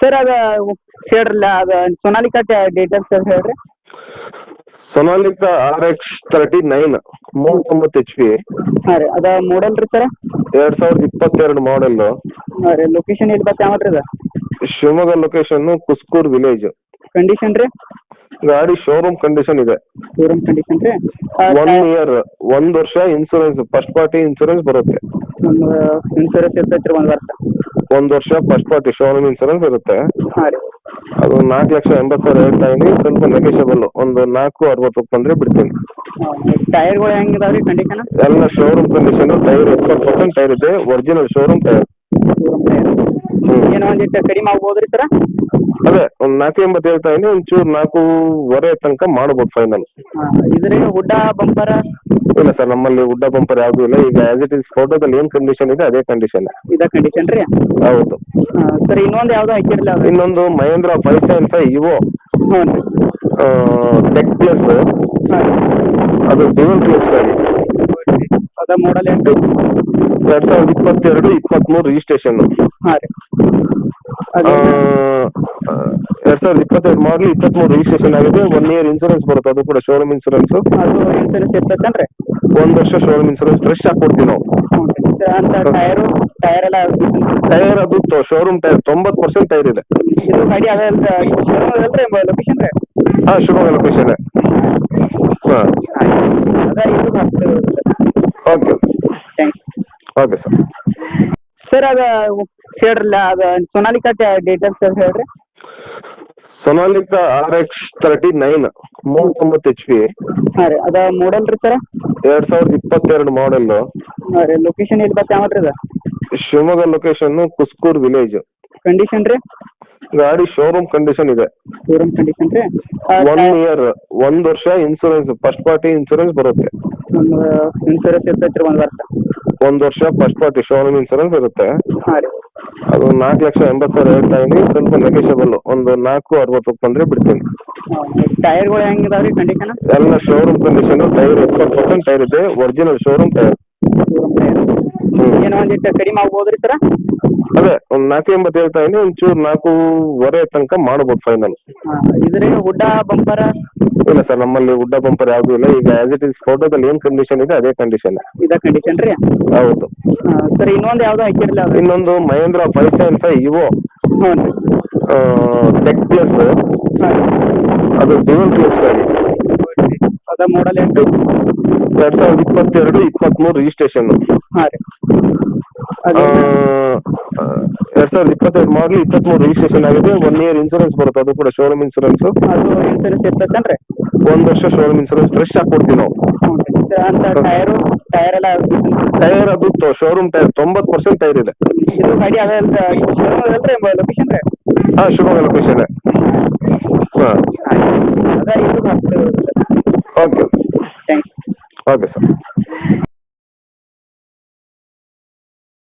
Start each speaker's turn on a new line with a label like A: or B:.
A: Sir ಅದು ಹೇಳ್ರಲ್ಲ ಅದು Sonalika details ಅದು ಹೇಳ್ರಿ.
B: Sonalika RX39 39 HP.
A: ಹಾಂ ರೀ ಅದು ಮಾಡಲ್ ರೀ ಸರ್.
B: 2022 ಮಾಡೆಲ್ಲು.
A: ಹಾಂ ರೀ ಲೊಕೇಶನ್ ಎಲ್ಲಿ ಬರ್ತಾ ಯಾವ್ದು ರೀ ಅದು?
B: Shivamogga location Kuskur village.
A: Condition ರೀ?
B: ಗಾಡಿ ಶೋರೂಮ್ ಕಂಡೀಷನ್ ಇದೆ.
A: ಶೋರೂಮ್ ಕಂಡೀಷನ್ ರೀ?
B: 1 ಇಯರ್ 1 ವರ್ಷ ಇನ್ಸೂರೆನ್ಸ್ ಫಸ್ಟ್ ಪಾರ್ಟಿ ಇನ್ಸೂರೆನ್ಸ್ ಬರುತ್ತೆ.
A: ಒಂದು ಇನ್ಸೂರೆನ್ಸ್ ಇರ್ತೈತೆ ರೀ 1 ವರ್ಷ.
B: 1 ವರ್ಷ ಫಸ್ಟ್ ಪಾರ್ಟಿ ಶೋರೂಮ್ ಇನ್ಸೂರೆನ್ಸ್ ಇರುತ್ತೆ.
A: ಹಾಂ ರೀ.
B: ಅದು 4,80,000 ಹೇಳ್ತಾ ಇದೀನಿ, ಸ್ವಲ್ಪ ನೆಗೋಷಿಯಬಲ್ ಒಂದು 4,60,000 ಬಂದರೆ ಬಿಡ್ತೀನಿ.
A: ಟೈರ್ಗಳು ಹೆಂಗಿದಾವೆ ರೀ ಕಂಡೀಷನ್?
B: ಎಲ್ಲ ಶೋರೂಮ್ ಕಂಡೀಷನ್. ಟೈರ್ 70% ಟೈರ್ ಇದೆ, original showroom tyre.
A: Showroom tyre. ಏನೋ ಒಂದಿಟ್ಟು ಕಡಿಮೆ ಆಗ್ಬೋದು ರೀ ಸರ?
B: ಅದೇ ಒಂದು 4,80 ಹೇಳ್ತಾ ಇದೀನಿ, ಒಂಚೂರು 4,25 ತನಕ ಮಾಡ್ಬೋದು ಫೈನಲ್.
A: ಹಾಂ ಇದು ರೀ ಹುಡ್ಡ ಬಂಪರ?
B: ಇಲ್ಲ ಸರ್, ನಮ್ಮಲ್ಲಿ ಉಡ್ಡ ಬಂಪರ್ ಯಾವುದೂ ಇಲ್ಲ. ಈಗ ಆಸ್ ಇಟ್ ಈಸ್ ಫೋಟೋದಲ್ಲಿ ಏನು ಕಂಡೀಷನ್ ಇದೆ ಅದೇ ಕಂಡೀಷನ್.
A: ಇದೇ ಕಂಡೀಷನ್ ರೀ?
B: ಹೌದು.
A: ಹಾಂ ಸರ್ ಇನ್ನೊಂದು ಯಾವುದೋ ಹಾಕಿರಲಿಲ್ಲ ಅದು?
B: ಇನ್ನೊಂದು ಮಹೇಂದ್ರ 575 ಇವೋ.
A: ಹ್ಞೂ ರೀ.
B: Tech plus.
A: ಹಾಂ
B: ಅದು ಡ್ಯುಯಲ್ ಪ್ಲಸ್ ಗಾಡಿ.
A: ಅದ ಮಾಡಲ್ ಎಷ್ಟು?
B: 2022-23 ರಿಜಿಸ್ಟ್ರೇಷನ್.
A: ಹಾಂ ರೀ. ಅದು
B: 2022 ಮಾಡಲ್ 23 ರಿಜಿಸ್ಟ್ರೇಷನ್ ಆಗಿದೆ. 1 ಇಯರ್ ಇನ್ಸೂರೆನ್ಸ್ ಬರುತ್ತೆ, ಅದು ಕೂಡ ಶೋರೂಮ್ ಇನ್ಸೂರೆನ್ಸ್.
A: ಅದು ಇನ್ಸೂರೆನ್ಸ್ ಇರ್ತೈತೇನು ರೀ?
B: 1 ವರ್ಷ ಶೋರೂಮ್ ಇನ್ಸೂರೆನ್ಸ್ ಫ್ರೆಶ್ ಆಗಿ ಕೊಡ್ತೀವಿ ನಾವು.
A: ಅಂತ ಟೈರ್ ಎಲ್ಲ
B: ಟೈರ್ ಅದು ಶೋರೂಮ್ ಟೈರ್ 90% ಟೈರ್ ಇದೆ.
A: ಇದು ಗಾಡಿ ಅದ ಶೋರೂಮ್ ಅಲ್ರಿ ಲೊಕೇಶನ್ ರೀ?
B: ಹಾಂ, ಶಿವಮೊಗ್ಗ ಲೊಕೇಶನ್. ಹಾಂ
A: ಅದ ಇದು ಹಾಕ್ತೀವಿ.
B: Okay
A: thanks.
B: Okay sir.
A: Sir ಅದು ಹೇಳ್ರಲ್ಲ ಅದು ಸೊನಾಲಿಕಾ ಡೀಟೇಲ್ಸ್ ಅದು ಹೇಳ್ರಿ.
B: Sonalika RX39 39 HP.
A: ಹಾಂ ರೀ ಅದು ಮಾಡಲ್ ರೀ ಸರ್?
B: 2022 ಮಾಡೆಲ್ಲು.
A: ಹಾಂ ರೀ ಲೊಕೇಶನ್ ಎಲ್ಲಿ ಬರ್ತಾ ಯಾವ್ದು ರೀ ಅದು?
B: Shivamogga location Kuskur village.
A: Condition ರೀ?
B: ಗಾಡಿ ಶೋರೂಮ್ ಕಂಡೀಷನ್ ಇದೆ.
A: ಶೋರೂಮ್ ಕಂಡೀಷನ್ ರೀ?
B: 1 ಇಯರ್ 1 ವರ್ಷ ಇನ್ಸೂರೆನ್ಸ್ ಫಸ್ಟ್ ಪಾರ್ಟಿ ಇನ್ಸೂರೆನ್ಸ್ ಬರುತ್ತೆ.
A: ಒಂದು ಇನ್ಸೂರೆನ್ಸ್ ಇರ್ತೈತೆ ರೀ 1 ವರ್ಷ.
B: 1 ವರ್ಷ ಫಸ್ಟ್ ಪಾರ್ಟಿ ಶೋರೂಮ್ ಇನ್ಸೂರೆನ್ಸ್ ಇರುತ್ತೆ.
A: ಹಾಂ ರೀ.
B: ಅದು 4,80,000 ಹೇಳ್ತಾ ಇದೀನಿ, ಸ್ವಲ್ಪ ನೆಗೋಷಿಯಬಲ್ ಒಂದು 4,60,000 ಬಂದರೆ ಬಿಡ್ತೀನಿ.
A: ಟೈರ್ಗಳು ಹೆಂಗಿದಾವೆ ರೀ ಕಂಡೀಷನ್?
B: ಎಲ್ಲ ಶೋರೂಮ್ ಕಂಡೀಷನ್. ಟೈರ್ 70% ಟೈರ್ ಇದೆ, original showroom tyre.
A: Showroom tyre. ಏನೋ ಒಂದಿಟ್ಟು ಕಡಿಮೆ ಆಗ್ಬೋದು ರೀ ಸರ?
B: ಅದೇ ಒಂದು 4,80 ಹೇಳ್ತಾ ಇದೀನಿ, ಒಂಚೂರು 4,25 ತನಕ ಮಾಡ್ಬೋದು ಫೈನಲ್.
A: ಹಾಂ ಇದು ರೀ ಹುಡ್ಡ ಬಂಪರ?
B: ಇಲ್ಲ ಸರ್, ನಮ್ಮಲ್ಲಿ ಉಡ್ಡ ಬಂಪರ್ ಯಾವುದೂ ಇಲ್ಲ. ಈಗ ಆಸ್ ಇಟ್ ಈಸ್ ಫೋಟೋದಲ್ಲಿ ಏನು ಕಂಡೀಷನ್ ಇದೆ ಅದೇ ಕಂಡೀಷನ್.
A: ಇದೇ ಕಂಡೀಷನ್ ರೀ?
B: ಹೌದು.
A: ಹಾಂ ಸರ್ ಇನ್ನೊಂದು ಯಾವುದೋ ಹಾಕಿರಲಿಲ್ಲ ಅದು?
B: ಇನ್ನೊಂದು ಮಹೇಂದ್ರ 575 ಇವೋ.
A: ಹ್ಞೂ ರೀ.
B: Tech plus.
A: ಹಾಂ
B: ಅದು ಡ್ಯುಯಲ್ ಪ್ಲಸ್ ಗಾಡಿ.
A: ಅದ ಮಾಡಲ್ ಎಷ್ಟು?
B: 2022-23 ರಿಜಿಸ್ಟ್ರೇಷನ್.
A: ಹಾಂ ರೀ. ಅದು
B: 2022 ಮಾಡಲ್ 23 ರಿಜಿಸ್ಟ್ರೇಷನ್ ಆಗಿದೆ. 1 ಇಯರ್ ಇನ್ಸೂರೆನ್ಸ್ ಬರುತ್ತೆ, ಅದು ಕೂಡ ಶೋರೂಮ್ ಇನ್ಸೂರೆನ್ಸ್.
A: ಅದು ಇನ್ಸೂರೆನ್ಸ್ ಇರ್ತೈತೇನು ರೀ?
B: 1 ವರ್ಷ ಶೋರೂಮ್ ಇನ್ಸೂರೆನ್ಸ್ ಫ್ರೆಶ್ ಆಗಿ ಕೊಡ್ತೀವಿ ನಾವು.
A: ಅಂತ ಟೈರ್ ಎಲ್ಲ
B: ಟೈರ್ ಅದು ಶೋರೂಮ್ ಟೈರ್ 90% ಟೈರ್ ಇದೆ.
A: ಇದು ಗಾಡಿ ಅದ ಶೋರೂಮ್ ಅಲ್ರಿ ಲೊಕೇಶನ್ ರೀ?
B: ಹಾಂ, ಶಿವಮೊಗ್ಗ ಲೊಕೇಶನ್. ಹಾಂ
A: ಅದ ಇದು ಹಾಕ್ತೀವಿ.
B: Okay
A: thanks.
B: Okay sir.